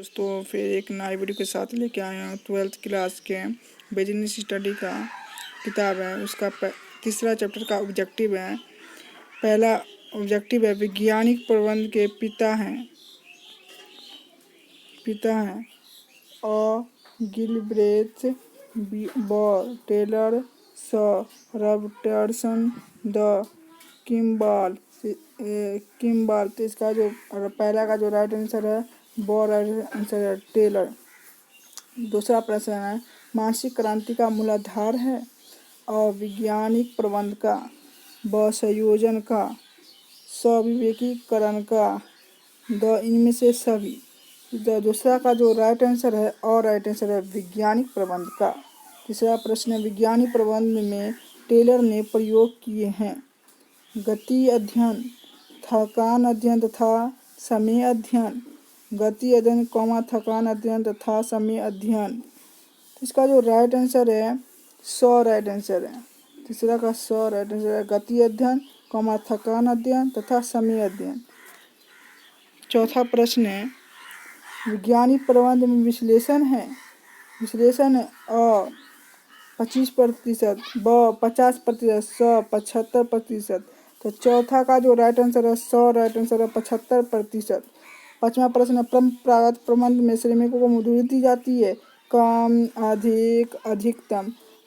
दोस्तों फिर एक नई वीडियो के साथ लेके आया हूँ। 12th क्लास के बिजनेस स्टडी का किताब है, उसका तीसरा चैप्टर का ऑब्जेक्टिव है। पहला ऑब्जेक्टिव है वैज्ञानिक प्रबंध के पिता हैं गिलब्रेथ टेलर रॉबर्टसन द किम्बाल। तो इसका जो पहला का जो राइट आंसर है वो राइट आंसर है टेलर। दूसरा प्रश्न है मानसिक क्रांति का मूलाधार है और वैज्ञानिक प्रबंध का व संयोजन का स्विवेकीकरण का द इनमें से सभी। दूसरा का जो राइट आंसर है और राइट आंसर है वैज्ञानिक प्रबंध का। तीसरा प्रश्न वैज्ञानिक प्रबंध में टेलर ने प्रयोग किए हैं गति अध्ययन, थकान अध्ययन तथा समय अध्ययन। गति अध्ययन थकान अध्ययन तथा समय अध्ययन। इसका जो राइट आंसर है राइट आंसर है। तीसरा का राइट आंसर है गति अध्ययन थकान अध्ययन तथा समय अध्ययन। चौथा प्रश्न है वैज्ञानिक प्रबंध में विश्लेषण है अ 25%, ब 50%, स 75%। तो चौथा का जो राइट आंसर है राइट आंसर है 75%। पांचवा प्रश्न है परंपरागत प्रबंध में श्रमिकों को मजदूरी दी जाती है कम, अधिक, अधिकतम।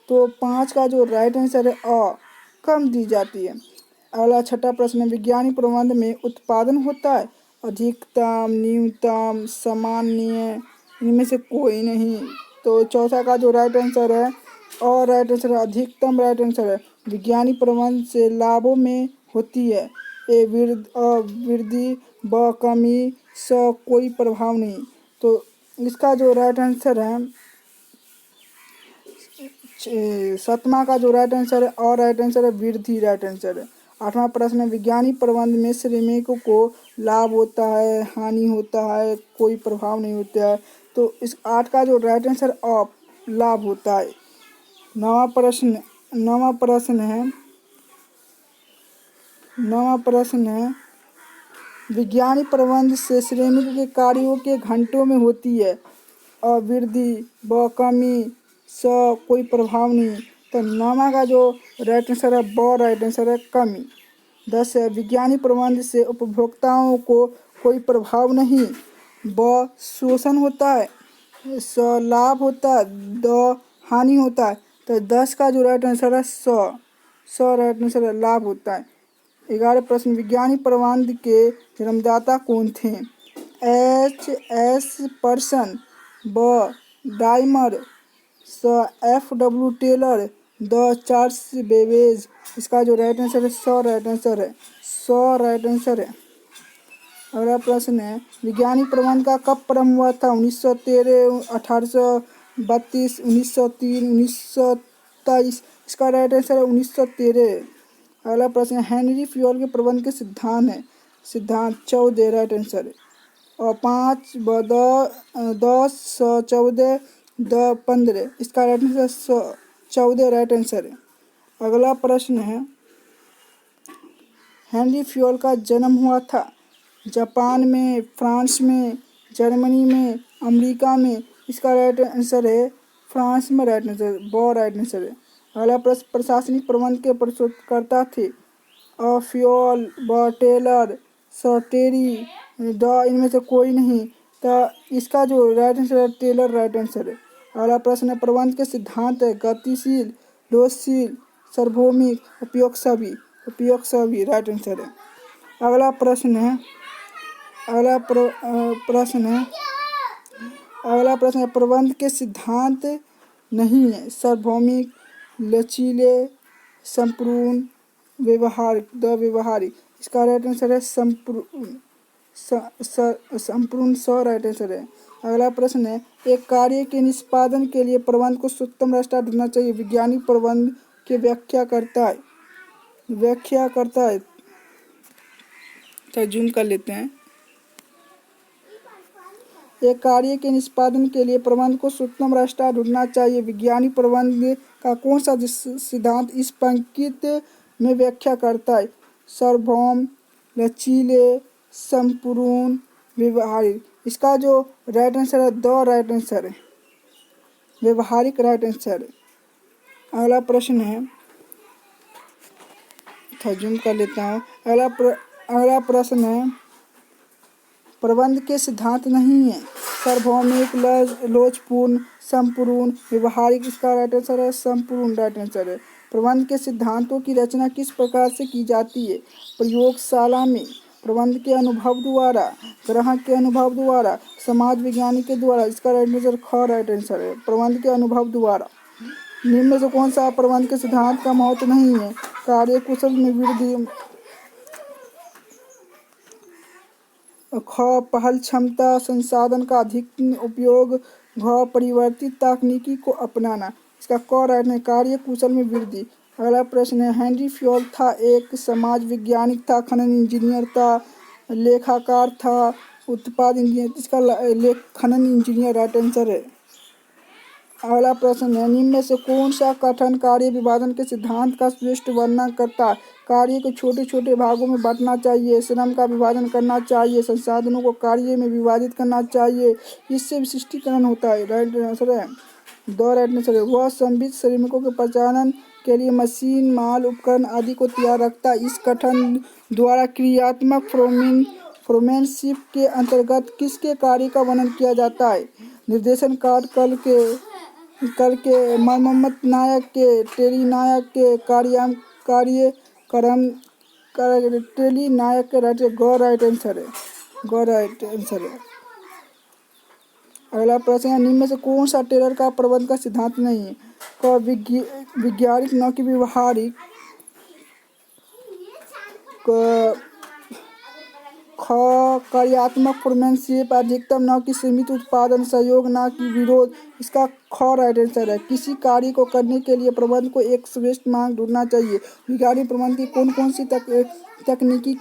तो 5 का जो राइट आंसर है कम दी जाती है। अगला छठा प्रश्न है वैज्ञानिक प्रबंध में उत्पादन होता है अधिकतम, न्यूनतम, सामान्य, इनमें से कोई नहीं। तो चौथा का जो राइट आंसर है और राइट आंसर है अधिकतम राइट आंसर है। वैज्ञानिक प्रबंध से लाभों में होती है वृद्धि, ब कमी, स कोई प्रभाव नहीं। तो इसका जो राइट आंसर है सातवां का जो राइट आंसर है और राइट आंसर है वृद्धि राइट आंसर है। आठवां प्रश्न है वैज्ञानिक प्रबंध में श्रमिकों को लाभ होता है, हानि होता है, कोई प्रभाव नहीं होता है। तो इस 8 का जो राइट आंसर लाभ होता है। नवा प्रश्न है वैज्ञानिक प्रबंध से श्रमिकों के कार्यों के घंटों में होती है वृद्धि, ब कमी, स कोई प्रभाव नहीं। तो नवा का जो राइट आंसर है ब राइट आंसर है कमी। 10 है वैज्ञानिक प्रबंध से उपभोक्ताओं को कोई प्रभाव नहीं, ब शोषण होता है, स लाभ होता है, द हानि होता है। तो 10 का जो राइट आंसर है राइट आंसर है लाभ होता है। 11 प्रश्न वैज्ञानिक प्रबंध के जन्मदाता कौन थे? एच.एस. पर्सन, ब डाइमर, स F.W. टेलर, द चार्ल्स बेबेज। इसका जो राइट आंसर है राइट आंसर है राइट आंसर है। अगला प्रश्न है वैज्ञानिक प्रबंध का कब प्रारंभ हुआ था? 1913, 1832, 1903, 1923। इसका राइट आंसर है 1913। अगला प्रश्न है हेनरी फ्योल के प्रबंध के सिद्धांत 14 राइट आंसर है। और 5 10 14 15। इसका राइट आंसर 14 राइट आंसर है। अगला प्रश्न है हेनरी फ्योल का जन्म हुआ था जापान में, फ्रांस में, जर्मनी में, अमेरिका में। इसका राइट आंसर है फ्रांस में राइट आंसर ब राइट आंसर है। अगला प्रश्न प्रशासनिक प्रबंध के प्रस्तुतकर्ता थे फ्योल, ब टेलर, स टेरी, द इनमें से कोई नहीं। तो इसका जो राइट आंसर है टेलर राइट आंसर है। अगला प्रश्न है प्रबंध के सिद्धांत है गतिशील, लोचशील, सार्वभौमिक, उपयोग सभी राइट आंसर है। अगला प्रश्न है प्रबंध के सिद्धांत नहीं है सार्वभौमिक, लचीले, संपूर्ण, व्यवहारिक। इसका राइट आंसर है संपूर्ण राइट आंसर है। अगला प्रश्न है एक कार्य के निष्पादन के लिए प्रबंध को सर्वोत्तम रास्ता ढूंढना चाहिए वैज्ञानिक प्रबंध के व्याख्या करता है। तो जूम कर लेते हैं। एक कार्य के निष्पादन के लिए प्रबंध को सर्वोत्तम रास्ता ढूंढना चाहिए वैज्ञानिक प्रबंध का कौन सा सिद्धांत इस पंक्ति में व्याख्या करता है? सार्वभौम, लचीले, संपूर्ण, व्यवहारिक। इसका जो राइट आंसर है द राइट आंसर है, व्यवहारिक राइट आंसर। अगला प्रश्न है, थोड़ा जूम कर लेता हूँ। अगला प्रश्न है, प्रबंध के सिद्धांत नहीं है। सार्वभौमिक, लोचपूर्ण, संपूर्ण, व्यवहारिक। इसका राइट आंसर है संपूर्ण राइट आंसर है। प्रबंध के सिद्धांतों की रचना किस प्रकार से की जाती है? प्रयोगशाला में, प्रबंध के अनुभव द्वारा, ग्राहक के अनुभव द्वारा, समाज विज्ञानी के द्वारा। इसका राइट आंसर ख राइट आंसर है, प्रबंध के अनुभव द्वारा। निम्न में से कौन सा प्रबंध के सिद्धांत का महत्व नहीं है? कार्य कुशल में वृद्धि, ख पहल क्षमता, संसाधन का अधिक उपयोग, घ परिवर्तित तकनीकी को अपनाना। इसका क राइट है, कार्य कुशल में वृद्धि। अगला प्रश्न है, हेनरी फ्योल था एक समाज वैज्ञानिक था, खनन इंजीनियर था, लेखाकार था, उत्पाद इंजीनियर। इसका खनन इंजीनियर राइट आंसर है। अगला प्रश्न है, निम्न में से कौन सा कथन कार्य विभाजन के सिद्धांत का श्रेष्ठ वर्णन करता है? कार्य को छोटे छोटे भागों में बांटना चाहिए, श्रम का विभाजन करना चाहिए, संसाधनों को कार्य में विभाजित करना चाहिए, इससे विशिष्टीकरण होता है। राइट आंसर है दो राइट आंसर है। वह संबित श्रमिकों के प्रचालन के लिए मशीन, माल, उपकरण आदि को तैयार रखता है। इस कथन द्वारा क्रियात्मक फोरमैनशिप के अंतर्गत किसके कार्य का वर्णन किया जाता है? निर्देशन कार्य करके, मरम्मत नायक के, टेली नायक के, कार्यक्रम टेली नायक के। राइट आंसर है, गो राइट आंसर है। अगला प्रश्न है, निम्न में से कौन सा टेलर का प्रबंध का सिद्धांत नहीं है? क वैज्ञानिक, न कि व्यवहारिक। ख कार्यात्मक फोरमैनशिप, अधिकतम न कि सीमित उत्पादन, सहयोग न कि विरोध। इसका ख राइट आंसर है। किसी कार्य को करने के लिए प्रबंध को एक श्रेष्ठ मार्ग ढूंढना चाहिए। वैज्ञानिक प्रबंध की कौन कौन सी तकनीकी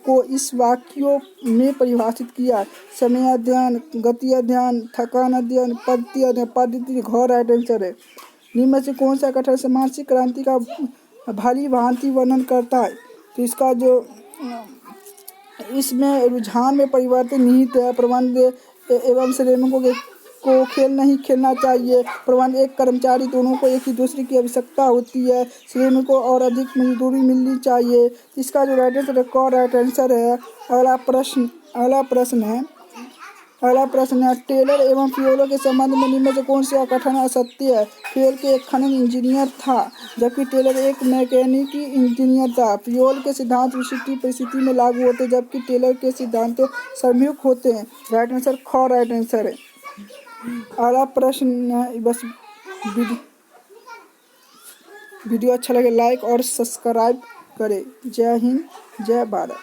को इस वाक्यों में परिभाषित किया? समय अध्ययन, गति अध्ययन, थकान अध्ययन, पद्धति। घ राइट आंसर है। निम्न में से कौन सा कथन सामाजिक क्रांति का भली भांति वर्णन करता है? तो इसका जो इसमें रुझान में परिवर्तन निहित है। प्रबंध एवं श्रमिकों को खेल नहीं खेलना चाहिए। प्रबंध एक कर्मचारी, दोनों को एक ही दूसरे की आवश्यकता होती है। श्रमिकों और अधिक मजदूरी मिलनी चाहिए। इसका जो राइट आंसर है क राइट आंसर है। अगला प्रश्न है, टेलर एवं फ्योल के संबंध में निम्न में से कौन सा कथन असत्य है? फ्योल के एक खनन इंजीनियर था, जबकि टेलर एक मैकेनिकी इंजीनियर था। फ्योल के सिद्धांत विशिष्ट परिस्थिति में लागू होते हैं, जबकि टेलर के सिद्धांत सम्यक होते हैं। राइट आंसर ख राइट आंसर है। अगला प्रश्न है, बस वीडियो अच्छा लगे लाइक और सब्सक्राइब करें। जय हिंद, जय भारत।